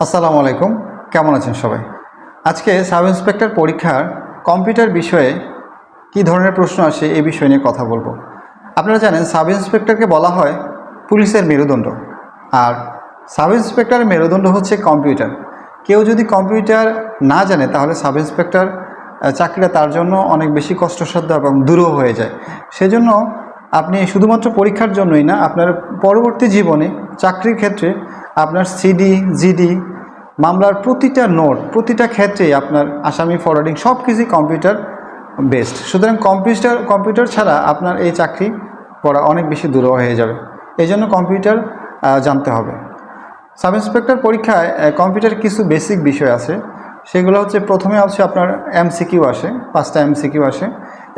আসসালামু আলাইকুম, কেমন আছেন সবাই? আজকে সাব ইন্সপেক্টর পরীক্ষার কম্পিউটার বিষয়ে কী ধরনের প্রশ্ন আসে এই বিষয় নিয়ে কথা বলবো। আপনারা জানেন সাব ইন্সপেক্টরকে বলা হয় পুলিশের মেরুদণ্ড, আর সাব ইন্সপেক্টরের মেরুদণ্ড হচ্ছে কম্পিউটার। কেউ যদি কম্পিউটার না জানে তাহলে সাব ইন্সপেক্টর চাকরিটা তার জন্য অনেক বেশি কষ্টসাধ্য এবং দূরও হয়ে যায়। সেজন্য আপনি শুধুমাত্র পরীক্ষার জন্যই না, আপনার পরবর্তী জীবনে চাকরির ক্ষেত্রে আপনার সিডি, জিডি, মামলার প্রতিটা নোট, প্রতিটা ক্ষেত্রেই আপনার আসামি ফরওয়ার্ডিং সব কিছুই কম্পিউটার বেসড। সুতরাং কম্পিউটার ছাড়া আপনার এই চাকরি করা অনেক বেশি দূর হয়ে যাবে। এই জন্য কম্পিউটার জানতে হবে। সাব ইন্সপেক্টর পরীক্ষায় কম্পিউটার কিছু বেসিক বিষয় আছে, সেগুলো হচ্ছে প্রথমে হচ্ছে আপনার এমসিকিউ আসে, 5টা এমসিকিউ আসে।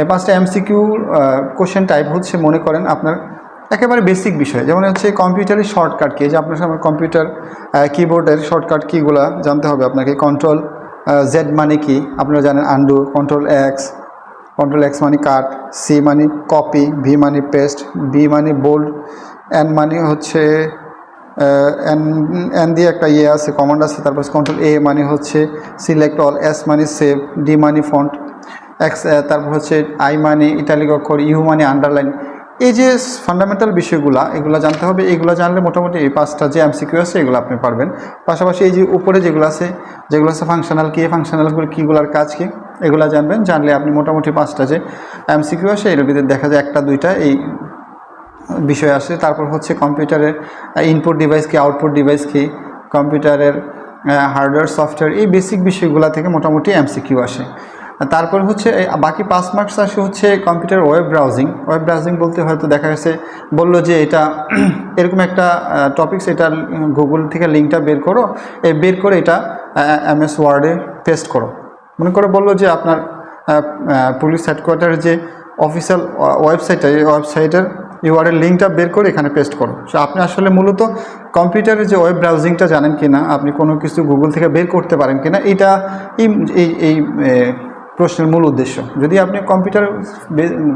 এই 5টা এমসিকিউ কোশ্চেন টাইপ হচ্ছে, মনে করেন আপনার একেবারে বেসিক বিষয়, যেমন হচ্ছে কম্পিউটারের শর্টকাট কী, যে আপনার সামনে কম্পিউটার কিবোর্ডের শর্টকাট কীগুলো জানতে হবে আপনাকে। কন্ট্রোল জেড মানে কি আপনারা জানেন, আন্ডু। কন্ট্রোল এক্স মানে কাট, সি মানে কপি, ভি মানে পেস্ট, বি মানে বোল্ড, এন মানে হচ্ছে এন দিয়ে একটা আছে, কমান্ড আছে। তারপর কন্ট্রোল এ মানে হচ্ছে সিলেক্ট অল, এস মানে সেভ, ডি মানে ফন্ট, এক্স তারপর হচ্ছে আই মানে ইটালিক অক্ষর, ইউ মানে আন্ডারলাইন। এই যে ফান্ডামেন্টাল বিষয়গুলো, এগুলো জানতে হবে। এগুলো জানলে মোটামুটি এই 5টা যে এমসিকিউ আছে এগুলো আপনি পারবেন। পাশাপাশি এই যে উপরে যেগুলো আছে ফাংশনাল কি, ফাংশনালগুলো কীগুলোর কাজ কী, এগুলো জানবেন। জানলে আপনি মোটামুটি 5টা যে এমসিকিউ আছে এর ভিতরে দেখা যায় 1টা 2টা এই বিষয় আসে। তারপর হচ্ছে কম্পিউটারের ইনপুট ডিভাইস কি, আউটপুট ডিভাইস কি, কম্পিউটারের হার্ডওয়্যার সফটওয়্যার, এই বেসিক বিষয়গুলো থেকে মোটামুটি এমসিকিউ আসে। তারপর হচ্ছে বাকি 5 মার্কস আসে হচ্ছে কম্পিউটার ওয়েব ব্রাউজিং বলতে হয়তো দেখা গেছে বললো যে এটা এরকম একটা টপিকস, এটা গুগল থেকে লিঙ্কটা বের করে এটা এমএস ওয়ার্ডে পেস্ট করো। মনে করে বললো যে আপনার পুলিশ হেডকোয়ার্টারের যে অফিসিয়াল ওয়েবসাইটটা, এই ওয়েবসাইটের ইউআরএল লিঙ্কটা বের করে এখানে পেস্ট করো। সো আপনি আসলে মূলত কম্পিউটারের যে ওয়েব ব্রাউজিংটা জানেন কি না, আপনি কোনো কিছু গুগল থেকে বের করতে পারেন কি না, এটা এই প্রশ্নের মূল উদ্দেশ্য। যদি আপনি কম্পিউটার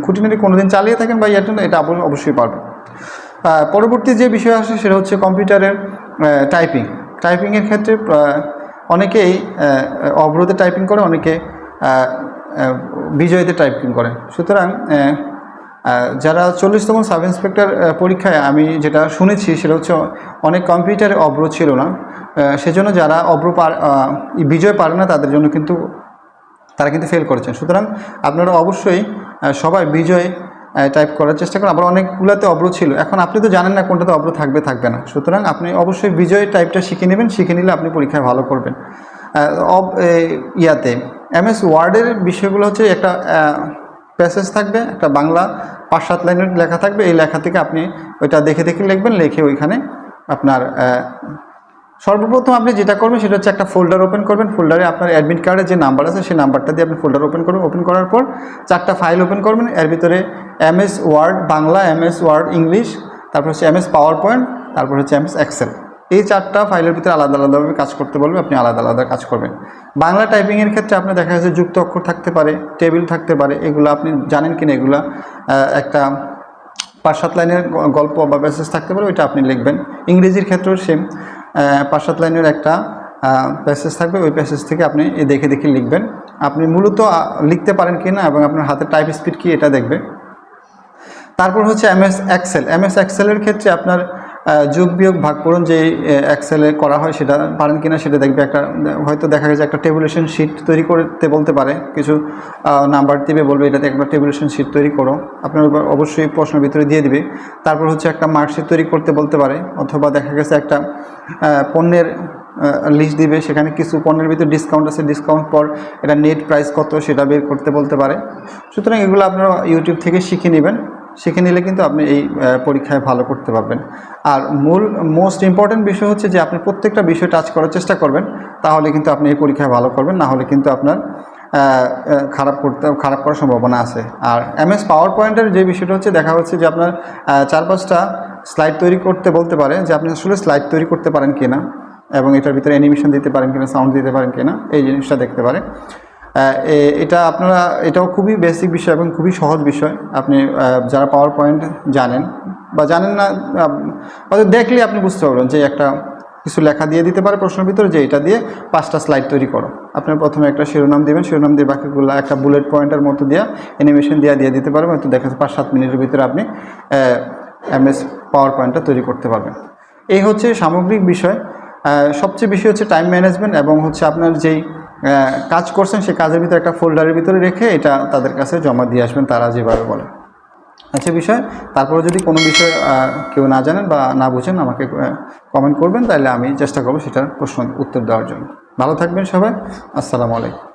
খুঁটিনাটি কোনোদিন চালিয়ে থাকেন বা ইয়ার জন্য, এটা অবশ্যই পারবেন। পরবর্তী যে বিষয় আসে সেটা হচ্ছে কম্পিউটারের টাইপিংয়ের ক্ষেত্রে অনেকেই অবরোধে টাইপিং করে, অনেকে বিজয়ীতে টাইপিং করে। সুতরাং যারা 40তম সাব ইন্সপেক্টর পরীক্ষায় আমি যেটা শুনেছি সেটা হচ্ছে অনেক কম্পিউটারে অবরোধ ছিল না, সেজন্য যারা বিজয় পারে না তাদের জন্য কিন্তু তারা কিন্তু ফেল করেছেন। সুতরাং আপনারা অবশ্যই সবাই বিজয় টাইপ করার চেষ্টা করেন। আবার অনেকগুলোতে অবরোধ ছিল, এখন আপনি তো জানেন না কোনটাতে অবরোধ থাকবে না। সুতরাং আপনি অবশ্যই বিজয় টাইপটা শিখে নেবেন, শিখে নিলে আপনি পরীক্ষায় ভালো করবেন। এমএস ওয়ার্ডের বিষয়গুলো হচ্ছে একটা প্যাসেজ থাকবে, একটা বাংলা 5-7 লাইনের লেখা থাকবে। এই লেখা থেকে আপনি ওইটা দেখে লিখবেন, লিখে ওইখানে আপনার সর্বপ্রথম আপনি যেটা করবেন সেটা হচ্ছে একটা ফোল্ডার ওপেন করবেন। ফোল্ডারে আপনার অ্যাডমিট কার্ডের যে নাম্বার আছে সেই নাম্বারটা দিয়ে আপনি ফোল্ডার ওপেন করবেন। ওপেন করার পর 4টা ফাইল ওপেন করবেন। এর ভিতরে MS Word Bangla, MS Word English, তারপর হচ্ছে এমএস পাওয়ার পয়েন্ট, তারপর হচ্ছে এমএস এক্সেল। এই 4টা ফাইলের ভিতরে আলাদা আলাদাভাবে কাজ করতে বলবে, আপনি আলাদা আলাদা কাজ করবেন। বাংলা টাইপিংয়ের ক্ষেত্রে আপনার দেখা যাচ্ছে যুক্ত অক্ষর থাকতে পারে, টেবিল থাকতে পারে, এগুলো আপনি জানেন কিনা, এগুলো একটা 5-7 লাইনের গল্প বা প্যাসেজ থাকতে পারে, ওইটা আপনি লিখবেন। ইংরেজির ক্ষেত্রেও সেম 5-7 লাইনের একটা প্যাসেজ থাকবে, ওই প্যাসেজ থেকে আপনি দেখে লিখবেন। আপনি মূলত লিখতে পারেন কি না এবং আপনার হাতের টাইপ স্পিড কি এটা দেখবে। তারপর হচ্ছে এমএস এক্সেলের ক্ষেত্রে আপনার যোগ বিয়োগ ভাগ করুন যে এক্সেলে করা হয় সেটা পারেন কিনা সেটা দেখবে। হয়তো দেখা গেছে একটা টেবুলেশন শিট তৈরি করতে বলতে পারে, কিছু নাম্বার দিবে, বলবে এটাতে একটা টেবুলেশন শিট তৈরি করো, আপনার অবশ্যই প্রশ্নের ভিতরে দিয়ে দিবে। তারপর হচ্ছে একটা মার্কশিট তৈরি করতে বলতে পারে, অথবা দেখা গেছে একটা পণ্যের লিস্ট দিবে, সেখানে কিছু পণ্যের ভিতরে ডিসকাউন্ট আছে, ডিসকাউন্ট পর এটা নেট প্রাইস কত সেটা বের করতে বলতে পারে। সুতরাং এগুলো আপনারা ইউটিউব থেকে শিখে নেবেন, শিখে নিলে কিন্তু আপনি এই পরীক্ষায় ভালো করতে পারবেন। আর মোস্ট ইম্পর্ট্যান্ট বিষয় হচ্ছে যে আপনি প্রত্যেকটা বিষয় টাচ করার চেষ্টা করবেন, তাহলে কিন্তু আপনি এই পরীক্ষায় ভালো করবেন, না হলে কিন্তু আপনার খারাপ করার সম্ভাবনা আছে। আর এমএস পাওয়ার পয়েন্টের যে বিষয়টা হচ্ছে, দেখা হচ্ছে যে আপনার 4-5টা স্লাইড তৈরি করতে বলতে পারে, যে আপনি আসলে স্লাইড তৈরি করতে পারেন কিনা এবং এটার ভিতরে অ্যানিমেশন দিতে পারেন কিনা, সাউন্ড দিতে পারেন কিনা, এই জিনিসটা দেখতে পারে। এটাও খুবই বেসিক বিষয় এবং খুবই সহজ বিষয়। আপনি যারা পাওয়ার পয়েন্ট জানেন বা জানেন না, হয়তো দেখলে আপনি বুঝতে পারবেন যে একটা কিছু লেখা দিয়ে দিতে পারে প্রশ্নের ভিতরে যে এটা দিয়ে 5টা স্লাইড তৈরি করো। আপনার প্রথমে একটা শিরোনাম দিবেন, শিরোনাম দিয়ে বাকিগুলো একটা বুলেট পয়েন্টের মতো দিয়ে অ্যানিমেশন দিয়ে দিতে পারবেন। হয়তো দেখা যাচ্ছে 5-7 মিনিটের ভিতরে আপনি MS পাওয়ার পয়েন্টটা তৈরি করতে পারবেন। এই হচ্ছে সামগ্রিক বিষয়। সবচেয়ে বেশি হচ্ছে টাইম ম্যানেজমেন্ট এবং হচ্ছে আপনার যেই কাজ করছেন সেই কাজের ভিতরে একটা ফোল্ডারের ভিতরে রেখে এটা তাদের কাছে জমা দিয়ে আসবেন, তারা যেভাবে বলে আচ্ছা বিষয়। তারপরে যদি কোনো বিষয় কেউ না জানেন বা না বুঝেন আমাকে কমেন্ট করবেন, তাহলে আমি চেষ্টা করবো সেটার প্রশ্ন উত্তর দেওয়ার জন্য। ভালো থাকবেন সবাই, আসসালামু আলাইকুম।